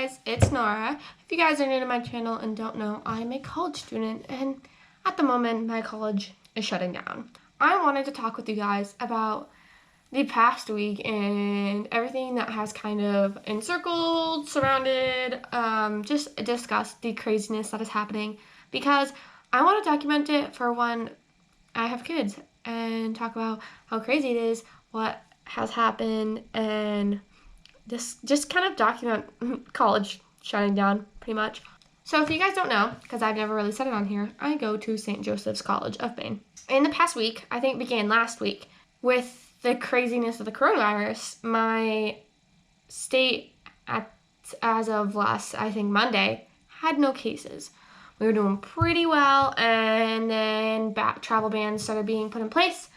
guys, it's Nora. If you guys are new to my channel and don't know, I'm a college student and at the moment my college is shutting down. I wanted to talk with you guys about the past week and everything that has kind of encircled, surrounded, just discuss the craziness that is happening because I want to document it for when I have kids and talk about how crazy it is, what has happened, and just kind of document college shutting down, pretty much. So if you guys don't know, because I've never really said it on here, I go to St. Joseph's College of Maine. In the past week, I think it began last week, with the craziness of the coronavirus, my state, as of last, I think Monday, had no cases. We were doing pretty well, and then travel bans started being put in place,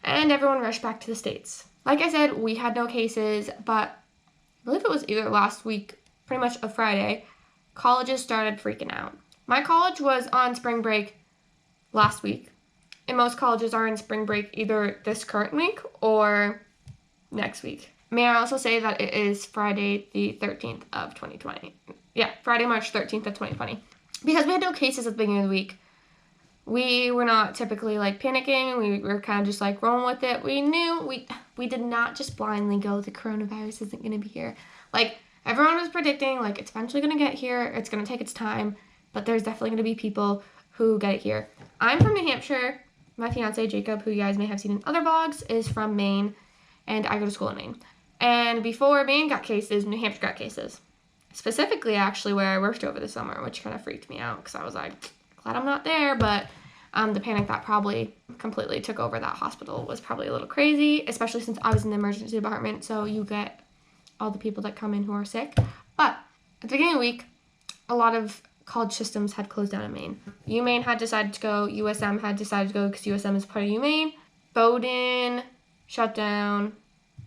and everyone rushed back to the States. Like I said, we had no cases, but I believe it was either last week, pretty much a Friday, colleges started freaking out. My college was on spring break last week, and most colleges are in spring break either this current week or next week. May I also say that it is Friday the 13th of 2020. Yeah, Friday, March 13th of 2020. Because we had no cases at the beginning of the week, we were not typically like panicking. We were kind of just like rolling with it. We knew we did not just blindly go, the coronavirus isn't going to be here. Like, everyone was predicting, like, it's eventually going to get here. It's going to take its time, but there's definitely going to be people who get it here. I'm from New Hampshire. My fiance, Jacob, who you guys may have seen in other vlogs, is from Maine, and I go to school in Maine. And before Maine got cases, New Hampshire got cases. Specifically, actually, where I worked over the summer, which kind of freaked me out because I was like, glad I'm not there, but the panic that probably completely took over that hospital was probably a little crazy, especially since I was in the emergency department, so you get all the people that come in who are sick. But at the beginning of the week, a lot of college systems had closed down in Maine. UMaine had decided to go, USM had decided to go because USM is part of UMaine. Bowdoin shut down,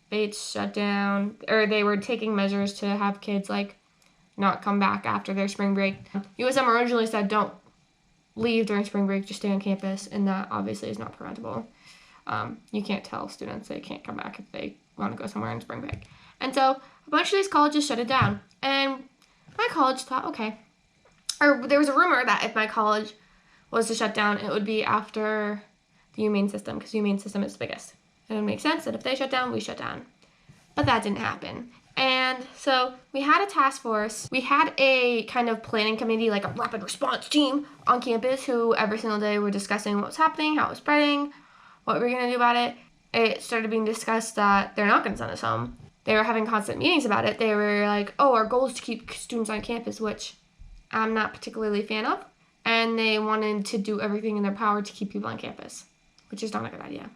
Bates shut down, or they were taking measures to have kids like not come back after their spring break. USM originally said don't leave during spring break, just stay on campus, and that obviously is not preventable. You can't tell students they can't come back if they want to go somewhere in spring break. And so a bunch of these colleges shut it down. And my college thought, okay. Or there was a rumor that if my college was to shut down, it would be after the UMaine system, because the UMaine system is the biggest. And it would make sense that if they shut down, we shut down. But that didn't happen. And so we had a task force. We had a kind of planning committee, like a rapid response team on campus who every single day were discussing what was happening, how it was spreading, what we were going to do about it. It started being discussed that they're not going to send us home. They were having constant meetings about it. They were like, oh, our goal is to keep students on campus, which I'm not particularly a fan of. And they wanted to do everything in their power to keep people on campus, which is not a good idea.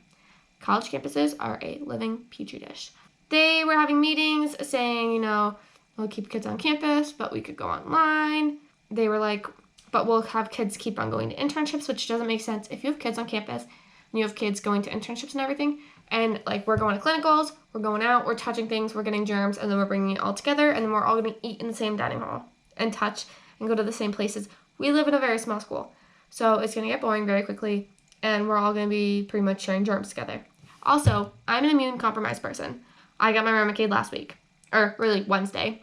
College campuses are a living petri dish. They were having meetings saying, we'll keep kids on campus, but we could go online. They were like, but we'll have kids keep on going to internships, which doesn't make sense. If you have kids on campus and you have kids going to internships and everything, and like we're going to clinicals, we're going out, we're touching things, we're getting germs, and then we're bringing it all together, and then we're all going to eat in the same dining hall and touch and go to the same places. We live in a very small school, so it's going to get boring very quickly, and we're all going to be pretty much sharing germs together. Also, I'm an immune-compromised person. I got my Remicade last week, or really Wednesday.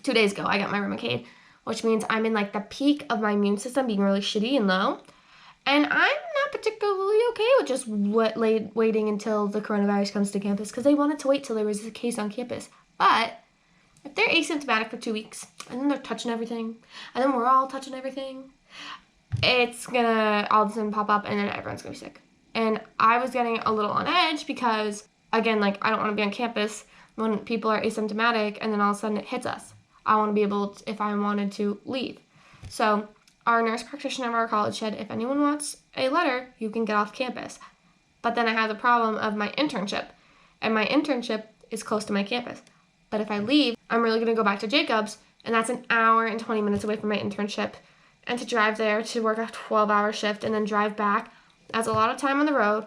2 days ago, I got my Remicade, which means I'm in like the peak of my immune system being really shitty and low. And I'm not particularly okay with just waiting until the coronavirus comes to campus because they wanted to wait till there was a case on campus. But if they're asymptomatic for 2 weeks and then they're touching everything and then we're all touching everything, it's gonna all of a sudden pop up and then everyone's gonna be sick. And I was getting a little on edge because, again, like, I don't want to be on campus when people are asymptomatic and then all of a sudden it hits us. I want to be able to, if I wanted to, leave. So our nurse practitioner of our college said, if anyone wants a letter, you can get off campus. But then I have the problem of my internship, and my internship is close to my campus. But if I leave, I'm really going to go back to Jacobs, and that's an hour and 20 minutes away from my internship. And to drive there to work a 12-hour shift and then drive back, that's a lot of time on the road,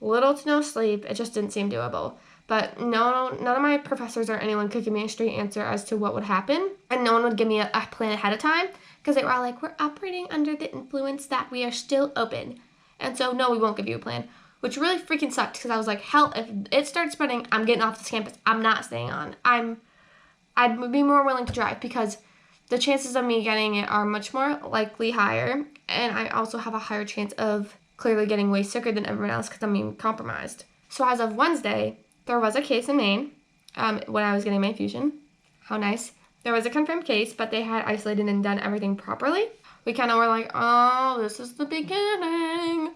little to no sleep. It just didn't seem doable. But none of my professors or anyone could give me a straight answer as to what would happen. And no one would give me a plan ahead of time because they were all like, we're operating under the influence that we are still open. And so, no, we won't give you a plan, which really freaking sucked because I was like, hell, if it starts spreading, I'm getting off this campus. I'm not staying on. I'm I'd be more willing to drive because the chances of me getting it are much more likely higher, and I also have a higher chance of clearly getting way sicker than everyone else because I'm immunocompromised. So as of Wednesday, there was a case in Maine when I was getting my infusion. How nice. There was a confirmed case, but they had isolated and done everything properly. We kind of were like, oh, this is the beginning.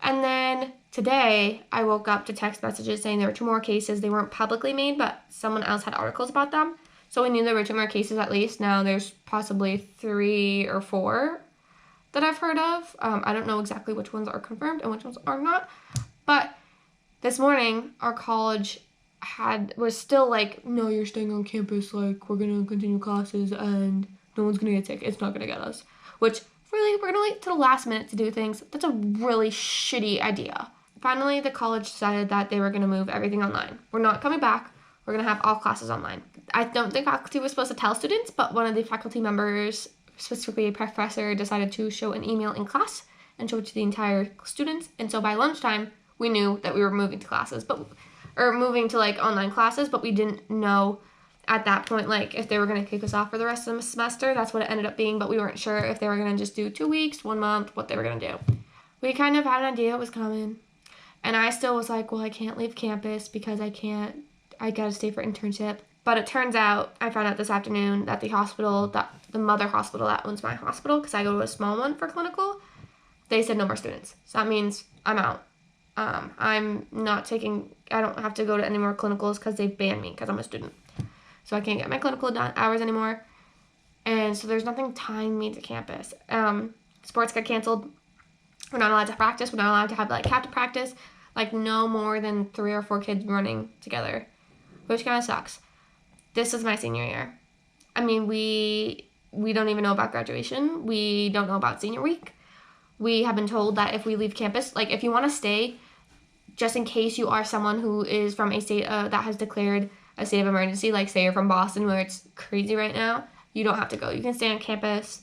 And then today, I woke up to text messages saying there were 2 more cases. They weren't publicly made, but someone else had articles about them. So we knew there were 2 more cases at least. Now there's possibly 3 or 4 that I've heard of. I don't know exactly which ones are confirmed and which ones are not. But this morning, our college was still like, no, you're staying on campus. Like, we're going to continue classes and no one's going to get sick. It's not going to get us. Which, really, we're going to wait till the last minute to do things. That's a really shitty idea. Finally, the college decided that they were going to move everything online. We're not coming back. We're going to have all classes online. I don't think faculty was supposed to tell students, but one of the faculty members, specifically a professor, decided to show an email in class and show it to the entire students. And so by lunchtime, we knew that we were moving to classes, or moving to like online classes, but we didn't know at that point, like, if they were going to kick us off for the rest of the semester. That's what it ended up being, but we weren't sure if they were going to just do 2 weeks, 1 month, what they were going to do. We kind of had an idea it was coming, and I still was like, well, I can't leave campus because I gotta stay for internship. But it turns out, I found out this afternoon that the mother hospital that owns my hospital, because I go to a small one for clinical, they said no more students. So that means I'm out. I don't have to go to any more clinicals because they've banned me because I'm a student. So I can't get my clinical hours anymore. And so there's nothing tying me to campus. Sports got canceled. We're not allowed to practice. We're not allowed to have like captive practice. Like no more than 3 or 4 kids running together, which kind of sucks. This is my senior year. I mean, we don't even know about graduation. We don't know about senior week. We have been told that if we leave campus, like if you want to stay, just in case you are someone who is from a state that has declared a state of emergency, like say you're from Boston where it's crazy right now, you don't have to go. You can stay on campus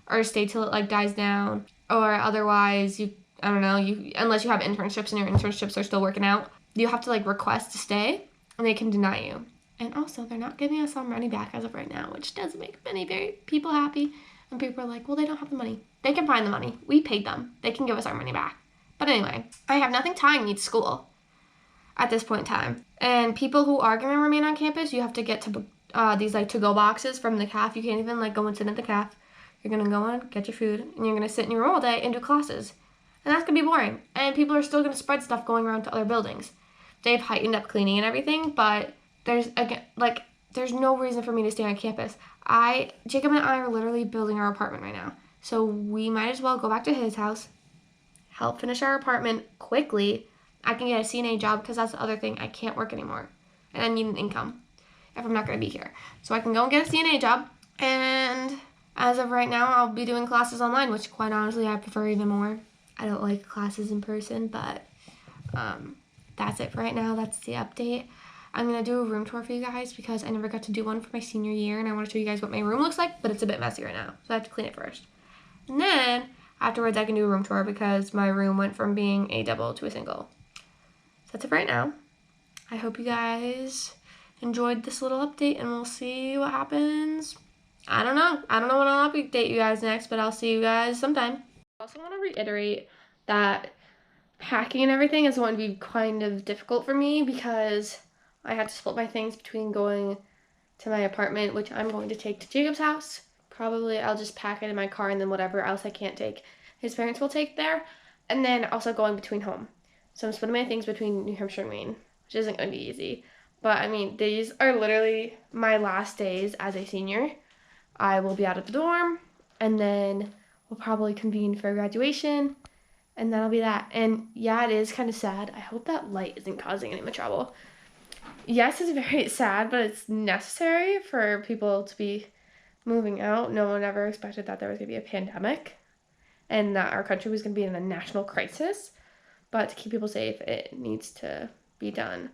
or stay till it like dies down, or otherwise unless you have internships and your internships are still working out, you have to like request to stay and they can deny you. And also, they're not giving us our money back as of right now, which does make many people happy. And people are like, well, they don't have the money. They can find the money. We paid them. They can give us our money back. But anyway, I have nothing tying me to school at this point in time. And people who are going to remain on campus, you have to get to these like to-go boxes from the CAF. You can't even like go and sit at the CAF. You're going to go in, get your food, and you're going to sit in your room all day and do classes. And that's going to be boring. And people are still going to spread stuff going around to other buildings. They've heightened up cleaning and everything, but there's no reason for me to stay on campus. Jacob and I are literally building our apartment right now. So we might as well go back to his house, help finish our apartment quickly. I can get a CNA job because that's the other thing. I can't work anymore. And I need an income if I'm not going to be here. So I can go and get a CNA job. And as of right now, I'll be doing classes online, which quite honestly, I prefer even more. I don't like classes in person, but that's it for right now. That's the update. I'm going to do a room tour for you guys because I never got to do one for my senior year, and I want to show you guys what my room looks like, but it's a bit messy right now, so I have to clean it first. And then, afterwards, I can do a room tour because my room went from being a double to a single. So that's it for right now. I hope you guys enjoyed this little update, and we'll see what happens. I don't know when I'll update you guys next, but I'll see you guys sometime. I also want to reiterate that packing and everything is going to be kind of difficult for me because I had to split my things between going to my apartment, which I'm going to take to Jacob's house. Probably I'll just pack it in my car and then whatever else I can't take, his parents will take there. And then also going between home. So I'm splitting my things between New Hampshire and Maine, which isn't going to be easy. But I mean, these are literally my last days as a senior. I will be out of the dorm and then we'll probably convene for graduation. And that'll be that. And yeah, it is kind of sad. I hope that light isn't causing any more trouble. Yes, it's very sad, but it's necessary for people to be moving out. No one ever expected that there was going to be a pandemic and that our country was going to be in a national crisis. But to keep people safe, it needs to be done.